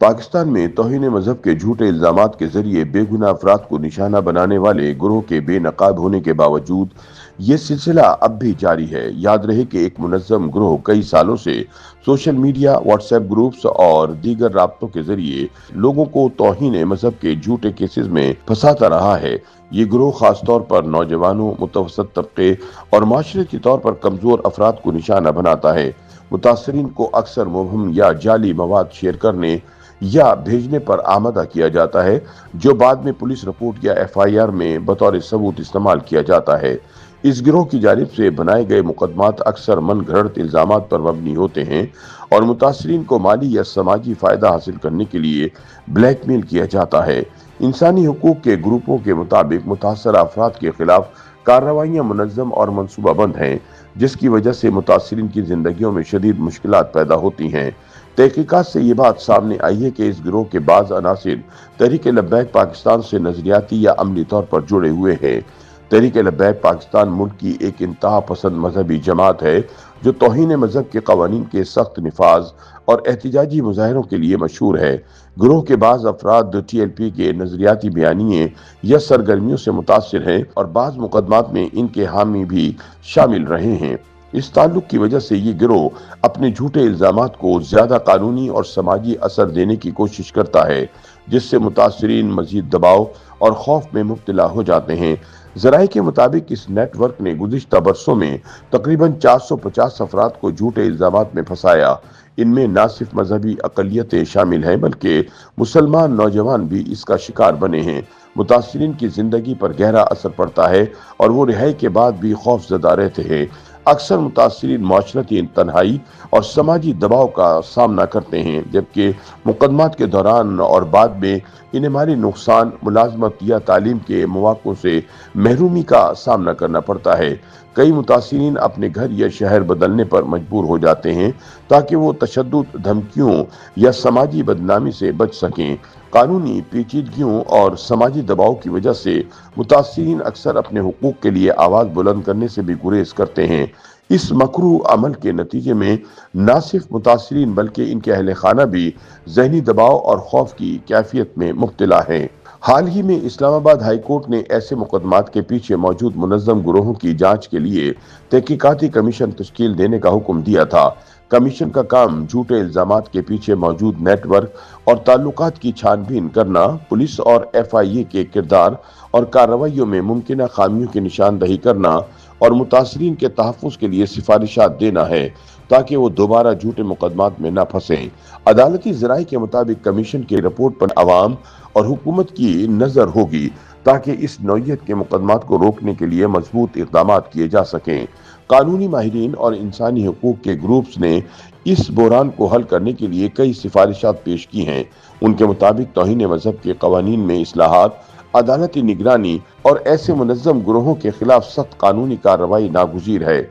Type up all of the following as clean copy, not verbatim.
پاکستان میں توہین مذہب کے جھوٹے الزامات کے ذریعے بے گناہ افراد کو نشانہ بنانے والے گروہ کے بے نقاب ہونے کے باوجود یہ سلسلہ اب بھی جاری ہے۔ یاد رہے کہ ایک منظم گروہ کئی سالوں سے social media, what's app groups اور دیگر رابطوں کے ذریعے لوگوں کو توہین مذہب کے جھوٹے کیسز میں پھنساتا رہا ہے۔ یہ گروہ خاص طور پر نوجوانوں، متوسط طبقے اور معاشرتی طور پر کمزور افراد کو نشانہ بناتا ہے۔ متاثرین کو اکثر مبہم یا جعلی مواد شیئر کرنے یا بھیجنے پر آمادہ کیا جاتا ہے، جو بعد میں پولیس رپورٹ یا ایف آئی آر میں بطور ثبوت استعمال کیا جاتا ہے۔ اس گروہ کی جانب سے بنائے گئے مقدمات اکثر من گھڑت الزامات پر مبنی ہوتے ہیں اور متاثرین کو مالی یا سماجی فائدہ حاصل کرنے کے لیے بلیک میل کیا جاتا ہے۔ انسانی حقوق کے گروپوں کے مطابق متاثرہ افراد کے خلاف کارروائیاں منظم اور منصوبہ بند ہیں، جس کی وجہ سے متاثرین کی زندگیوں میں شدید مشکلات پیدا ہوتی ہیں۔ تحقیقات سے یہ بات سامنے آئی ہے کہ اس گروہ کے بعض عناصر تحریک لبیک پاکستان سے نظریاتی یا عملی طور پر جڑے ہوئے ہیں۔ تحریک لبیک پاکستان ملک کی ایک انتہا پسند مذہبی جماعت ہے جو توہین مذہب کے قوانین کے سخت نفاذ اور احتجاجی مظاہروں کے لیے مشہور ہے۔ گروہ کے بعض افراد ٹی ایل پی کے نظریاتی بیانیے یا سرگرمیوں سے متاثر ہیں اور بعض مقدمات میں ان کے حامی بھی شامل رہے ہیں۔ اس تعلق کی وجہ سے یہ گروہ اپنے جھوٹے الزامات کو زیادہ قانونی اور سماجی اثر دینے کی کوشش کرتا ہے، جس سے متاثرین مزید دباؤ اور خوف میں مبتلا ہو جاتے ہیں۔ ذرائع کے مطابق اس نیٹ ورک نے گزشتہ برسوں میں تقریباً 450 افراد کو جھوٹے الزامات میں پھنسایا۔ ان میں نہ صرف مذہبی اقلیتیں شامل ہیں بلکہ مسلمان نوجوان بھی اس کا شکار بنے ہیں۔ متاثرین کی زندگی پر گہرا اثر پڑتا ہے اور وہ رہائی کے بعد بھی خوف زدہ رہتے ہیں۔ اکثر متاثرین معاشرتی تنہائی اور سماجی دباؤ کا سامنا کرتے ہیں، جبکہ مقدمات کے دوران اور بعد میں انہیں مالی نقصان، ملازمت یا تعلیم کے مواقع سے محرومی کا سامنا کرنا پڑتا ہے۔ کئی متاثرین اپنے گھر یا شہر بدلنے پر مجبور ہو جاتے ہیں تاکہ وہ تشدد، دھمکیوں یا سماجی بدنامی سے بچ سکیں۔ قانونی پیچیدگیوں اور سماجی دباؤ کی وجہ سے متاثرین اکثر اپنے حقوق کے لیے آواز بلند کرنے سے بھی گریز کرتے ہیں۔ اس مکروہ عمل کے نتیجے میں نہ صرف متاثرین بلکہ ان کے اہل خانہ بھی ذہنی دباؤ اور خوف کی کیفیت میں مبتلا ہیں۔ حال ہی میں اسلام آباد ہائی کورٹ نے ایسے مقدمات کے پیچھے موجود منظم گروہوں کی جانچ کے لیے تحقیقاتی کمیشن تشکیل دینے کا حکم دیا تھا۔ کمیشن کا کام جھوٹے الزامات کے پیچھے موجود نیٹ ورک اور تعلقات کی چھان بین کرنا، پولیس اور ایف آئی اے کے کردار اور کارروائیوں میں ممکنہ خامیوں کی نشاندہی کرنا اور متاثرین کے تحفظ کے لیے سفارشات دینا ہے تاکہ وہ دوبارہ جھوٹے مقدمات میں نہ پھنسیں۔ عدالتی ذرائع کے مطابق کمیشن کی رپورٹ پر عوام اور حکومت کی نظر ہوگی تاکہ اس نوعیت کے مقدمات کو روکنے کے لیے مضبوط اقدامات کیے جا سکیں۔ قانونی ماہرین اور انسانی حقوق کے گروپس نے اس بحران کو حل کرنے کے لیے کئی سفارشات پیش کی ہیں۔ ان کے مطابق توہین مذہب کے قوانین میں اصلاحات، عدالتی نگرانی اور ایسے منظم گروہوں کے خلاف سخت قانونی کارروائی ناگزیر ہے۔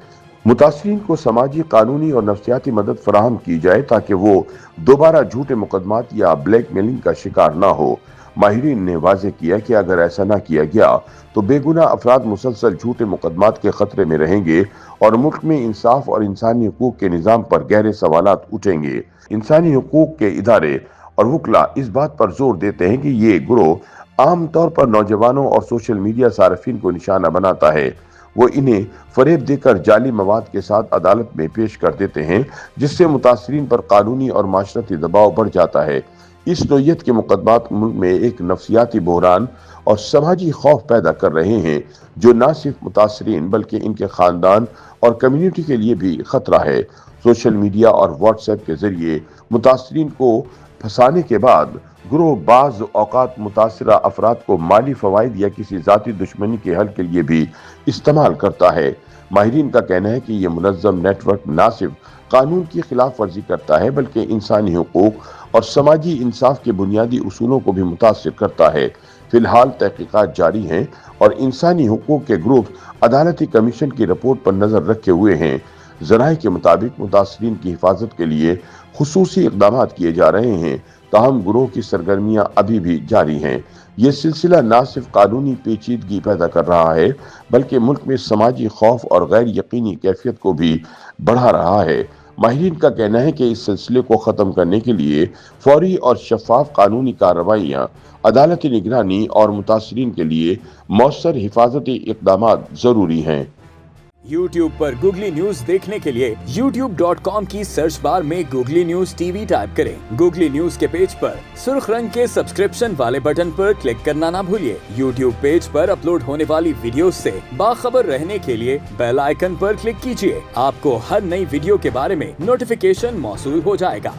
متاثرین کو سماجی، قانونی اور نفسیاتی مدد فراہم کی جائے تاکہ وہ دوبارہ جھوٹے مقدمات یا بلیک میلنگ کا شکار نہ ہو۔ ماہرین نے واضح کیا کہ اگر ایسا نہ کیا گیا تو بے گناہ افراد مسلسل جھوٹے مقدمات کے خطرے میں رہیں گے اور ملک میں انصاف اور انسانی حقوق کے نظام پر گہرے سوالات اٹھیں گے۔ انسانی حقوق کے ادارے اور وکلاء اس بات پر زور دیتے ہیں کہ یہ گروہ عام طور پر نوجوانوں اور سوشل میڈیا صارفین کو نشانہ بناتا ہے۔ وہ انہیں فریب دے کر جعلی مواد کے ساتھ عدالت میں پیش کر دیتے ہیں، جس سے متاثرین پر قانونی اور معاشرتی دباؤ بڑھ جاتا ہے۔ اس نوعیت کے مقدمات ملک میں ایک نفسیاتی بحران اور سماجی خوف پیدا کر رہے ہیں جو نہ صرف متاثرین بلکہ ان کے خاندان اور کمیونٹی کے لیے بھی خطرہ ہے۔ سوشل میڈیا اور واٹس ایپ کے ذریعے متاثرین کو پھنسانے کے بعد گروہ بعض اوقات متاثرہ افراد کو مالی فوائد یا کسی ذاتی دشمنی کے حل کے لیے بھی استعمال کرتا ہے۔ ماہرین کا کہنا ہے کہ یہ منظم نیٹ ورک نہ صرف قانون کی خلاف ورزی کرتا ہے بلکہ انسانی حقوق اور سماجی انصاف کے بنیادی اصولوں کو بھی متاثر کرتا ہے۔ فی الحال تحقیقات جاری ہیں اور انسانی حقوق کے گروپ عدالتی کمیشن کی رپورٹ پر نظر رکھے ہوئے ہیں۔ ذرائع کے مطابق متاثرین کی حفاظت کے لیے خصوصی اقدامات کیے جا رہے ہیں، تاہم گروہ کی سرگرمیاں ابھی بھی جاری ہیں۔ یہ سلسلہ نہ صرف قانونی پیچیدگی پیدا کر رہا ہے بلکہ ملک میں سماجی خوف اور غیر یقینی کیفیت کو بھی بڑھا رہا ہے۔ ماہرین کا کہنا ہے کہ اس سلسلے کو ختم کرنے کے لیے فوری اور شفاف قانونی کارروائیاں، عدالتی نگرانی اور متاثرین کے لیے مؤثر حفاظتی اقدامات ضروری ہیں۔ YouTube پر گوگلی نیوز دیکھنے کے لیے youtube.com کی سرچ بار میں googly news T V type کریں۔ گوگلی نیوز کے پیج پر سرخ رنگ کے سبسکرپشن والے بٹن پر کلک کرنا نہ بھولیے۔ YouTube پیج پر اپلوڈ ہونے والی ویڈیوز سے باخبر رہنے کے لیے بیل آئیکن پر کلک کیجیے۔ آپ کو ہر نئی ویڈیو کے بارے میں نوٹیفیکیشن موصول ہو جائے گا۔